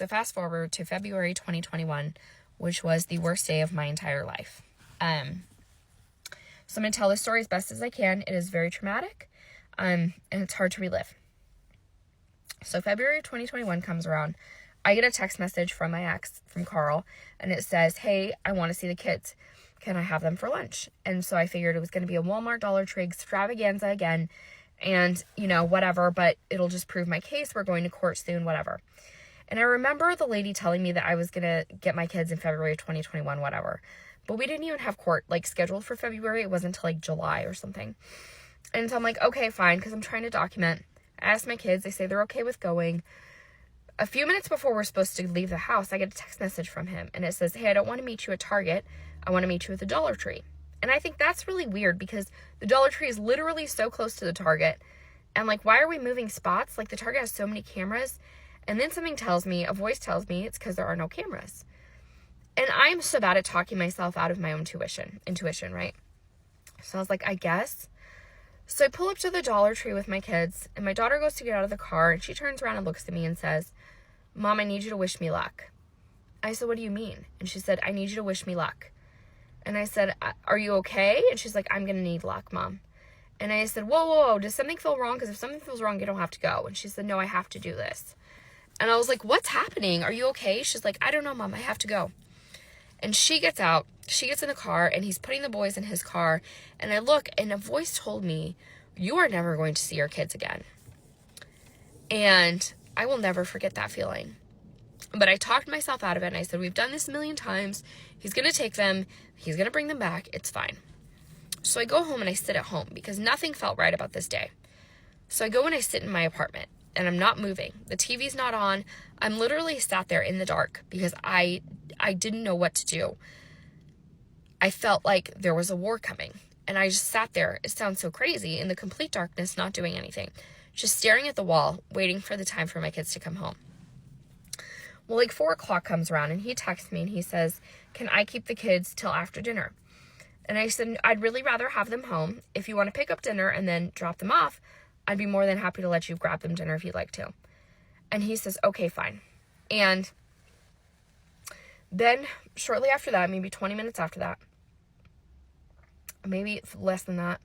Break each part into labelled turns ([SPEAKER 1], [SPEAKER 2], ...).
[SPEAKER 1] So fast forward to February 2021, which was the worst day of my entire life. So I'm going to tell this story as best as I can. It is very traumatic, and it's hard to relive. So February 2021 comes around. I get a text message from my ex, from Carl, and it says, hey, I want to see the kids. Can I have them for lunch? And so I figured it was going to be a Walmart Dollar Tree extravaganza again, and, whatever, but it'll just prove my case. We're going to court soon, whatever. And I remember the lady telling me that I was going to get my kids in February of 2021, whatever. But we didn't even have court, scheduled for February. It wasn't until, July or something. And so I'm like, okay, fine, because I'm trying to document. I asked my kids. They say they're okay with going. A few minutes before we're supposed to leave the house, I get a text message from him. And it says, hey, I don't want to meet you at Target. I want to meet you at the Dollar Tree. And I think that's really weird because the Dollar Tree is literally so close to the Target. And, why are we moving spots? The Target has so many cameras. And then a voice tells me it's because there are no cameras. And I'm so bad at talking myself out of my own intuition, right? So I was like, I guess. So I pull up to the Dollar Tree with my kids, and my daughter goes to get out of the car, and she turns around and looks at me and says, Mom, I need you to wish me luck. I said, what do you mean? And she said, I need you to wish me luck. And I said, are you okay? And she's like, I'm going to need luck, Mom. And I said, whoa, does something feel wrong? Because if something feels wrong, you don't have to go. And she said, no, I have to do this. And I was like, what's happening? Are you okay? She's like, I don't know, Mom, I have to go. And she gets out, she gets in the car, and he's putting the boys in his car. And I look, and a voice told me, you are never going to see your kids again. And I will never forget that feeling. But I talked myself out of it, and I said, we've done this a million times. He's going to take them. He's going to bring them back. It's fine. So I go home, and I sit at home because nothing felt right about this day. So I go and I sit in my apartment. And I'm not moving. The TV's not on. I'm literally sat there in the dark because I didn't know what to do. I felt like there was a war coming. And I just sat there. It sounds so crazy. In the complete darkness, not doing anything. Just staring at the wall, waiting for the time for my kids to come home. Well, 4 o'clock comes around and he texts me and he says, can I keep the kids till after dinner? And I said, I'd really rather have them home. If you want to pick up dinner and then drop them off, I'd be more than happy to let you grab them dinner if you'd like to. And he says, okay, fine. And then shortly after that, maybe 20 minutes after that, maybe less than that,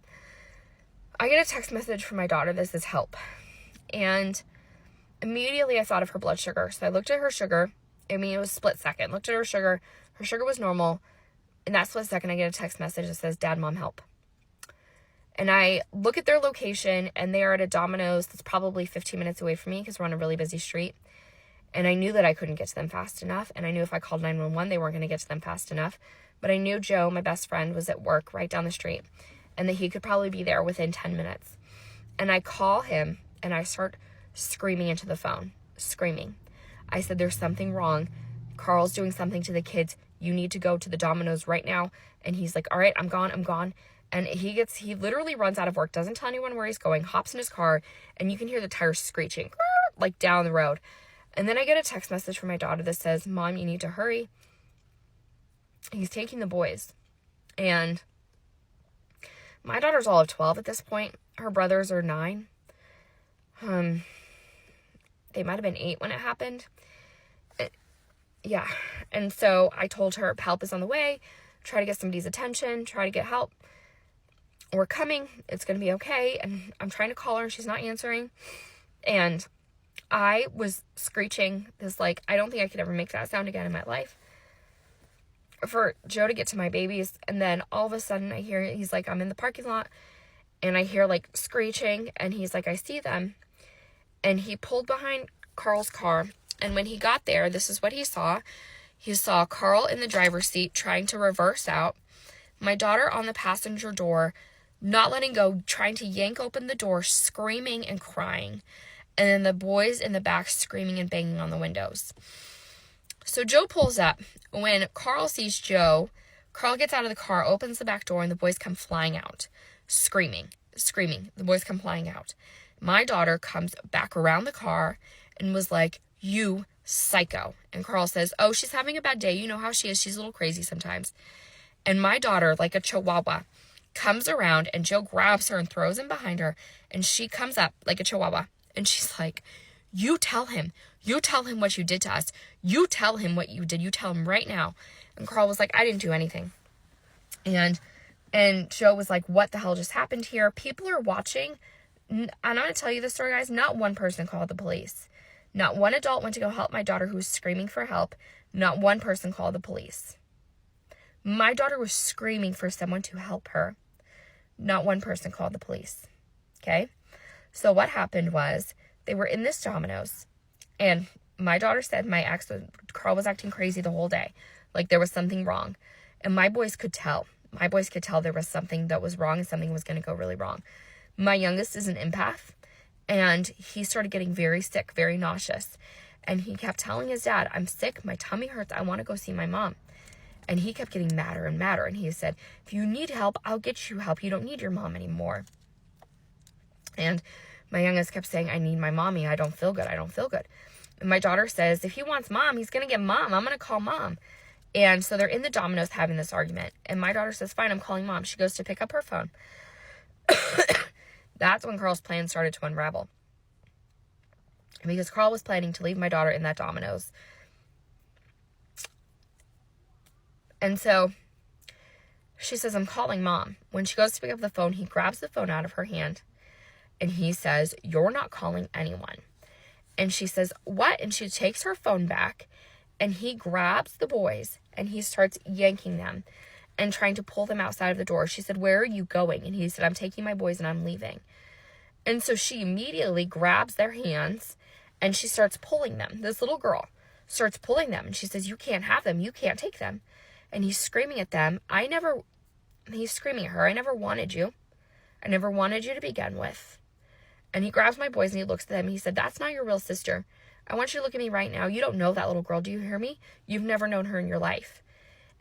[SPEAKER 1] I get a text message from my daughter that says help. And immediately I thought of her blood sugar. So I looked at her sugar. It was a split second. Looked at her sugar. Her sugar was normal. In that split second, I get a text message that says, Dad, Mom, help. And I look at their location, and they are at a Domino's that's probably 15 minutes away from me because we're on a really busy street. And I knew that I couldn't get to them fast enough. And I knew if I called 911, they weren't going to get to them fast enough. But I knew Joe, my best friend, was at work right down the street and that he could probably be there within 10 minutes. And I call him, and I start screaming into the phone, screaming. I said, there's something wrong. Carl's doing something to the kids. You need to go to the Domino's right now. And he's like, all right, I'm gone. And he literally runs out of work, doesn't tell anyone where he's going, hops in his car, and you can hear the tires screeching, down the road. And then I get a text message from my daughter that says, Mom, you need to hurry. He's taking the boys. And my daughter's all of 12 at this point. Her brothers are 9. They might have been 8 when it happened. Yeah. And so I told her help is on the way. Try to get somebody's attention. Try to get help. We're coming. It's going to be okay. And I'm trying to call her and she's not answering. And I was screeching this, I don't think I could ever make that sound again in my life. For Joe to get to my babies. And then all of a sudden I hear, he's like, I'm in the parking lot. And I hear screeching. And he's like, I see them. And he pulled behind Carl's car. And when he got there, this is what he saw. He saw Carl in the driver's seat trying to reverse out. My daughter on the passenger door, not letting go, trying to yank open the door, screaming and crying. And then the boys in the back screaming and banging on the windows. So Joe pulls up. When Carl sees Joe, Carl gets out of the car, opens the back door, and the boys come flying out. Screaming. The boys come flying out. My daughter comes back around the car and was like, you psycho. And Carl says, oh, she's having a bad day. You know how she is. She's a little crazy sometimes. And my daughter, like a chihuahua, comes around and Joe grabs her and throws him behind her. And she comes up like a chihuahua. And she's like, you tell him. You tell him what you did to us. You tell him what you did. You tell him right now. And Carl was like, I didn't do anything. And Joe was like, what the hell just happened here? People are watching. And I'm going to tell you this story, guys. Not one person called the police. Not one adult went to go help my daughter who was screaming for help. Not one person called the police. My daughter was screaming for someone to help her. Not one person called the police. Okay? So what happened was they were in this Domino's. And my daughter said Carl was acting crazy the whole day. Like there was something wrong. And my boys could tell. My boys could tell there was something that was wrong and something was going to go really wrong. My youngest is an empath. And he started getting very sick, very nauseous. And he kept telling his dad, I'm sick, my tummy hurts, I want to go see my mom. And he kept getting madder and madder. And he said, if you need help, I'll get you help. You don't need your mom anymore. And my youngest kept saying, I need my mommy. I don't feel good. I don't feel good. And my daughter says, if he wants mom, he's going to get mom. I'm going to call mom. And so they're in the Domino's having this argument. And my daughter says, fine, I'm calling mom. She goes to pick up her phone. That's when Carl's plan started to unravel. Because Carl was planning to leave my daughter in that Domino's. And so she says, I'm calling mom. When she goes to pick up the phone, he grabs the phone out of her hand. And he says, you're not calling anyone. And she says, what? And she takes her phone back. And he grabs the boys. And he starts yanking them. And trying to pull them outside of the door. She said, where are you going? And he said, I'm taking my boys and I'm leaving. And so she immediately grabs their hands and she starts pulling them. This little girl starts pulling them. And she says, you can't have them. You can't take them. And he's screaming at them. He's screaming at her. I never wanted you. I never wanted you to begin with. And he grabs my boys and he looks at them. And he said, that's not your real sister. I want you to look at me right now. You don't know that little girl. Do you hear me? You've never known her in your life.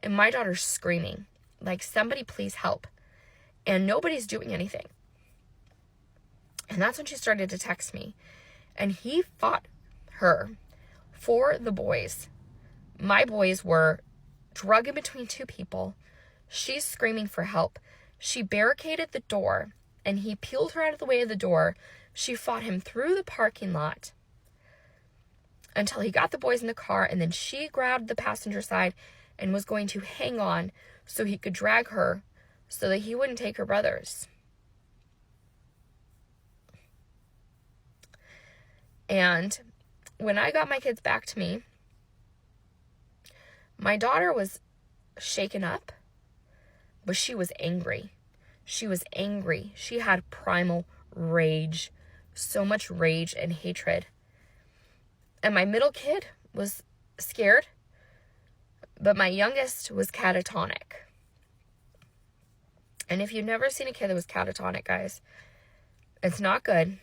[SPEAKER 1] And my daughter's screaming, like, somebody please help. And nobody's doing anything. And that's when she started to text me. And he fought her for the boys. My boys were drug in between two people. She's screaming for help. She barricaded the door, and he peeled her out of the way of the door. She fought him through the parking lot until he got the boys in the car, and then she grabbed the passenger side and was going to hang on so he could drag her so that he wouldn't take her brothers. And when I got my kids back to me, my daughter was shaken up, but she was angry. She was angry. She had primal rage, so much rage and hatred. And my middle kid was scared, but my youngest was catatonic. And if you've never seen a kid that was catatonic, guys, it's not good.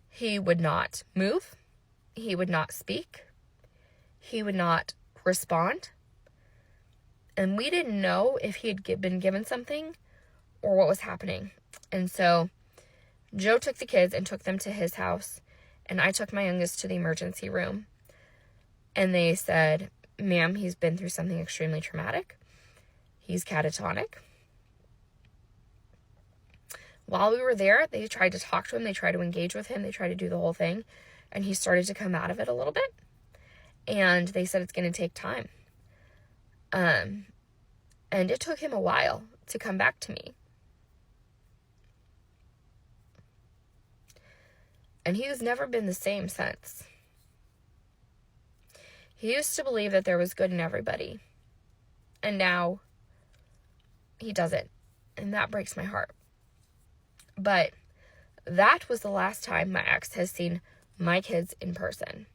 [SPEAKER 1] He would not move. He would not speak. He would not respond. And we didn't know if he had been given something or what was happening. And so Joe took the kids and took them to his house. And I took my youngest to the emergency room. And they said, ma'am, he's been through something extremely traumatic. He's catatonic. While we were there, they tried to talk to him. They tried to engage with him. They tried to do the whole thing. And he started to come out of it a little bit. And they said it's going to take time. And it took him a while to come back to me. And he has never been the same since. He used to believe that there was good in everybody. And now he doesn't. And that breaks my heart. But that was the last time my ex has seen my kids in person.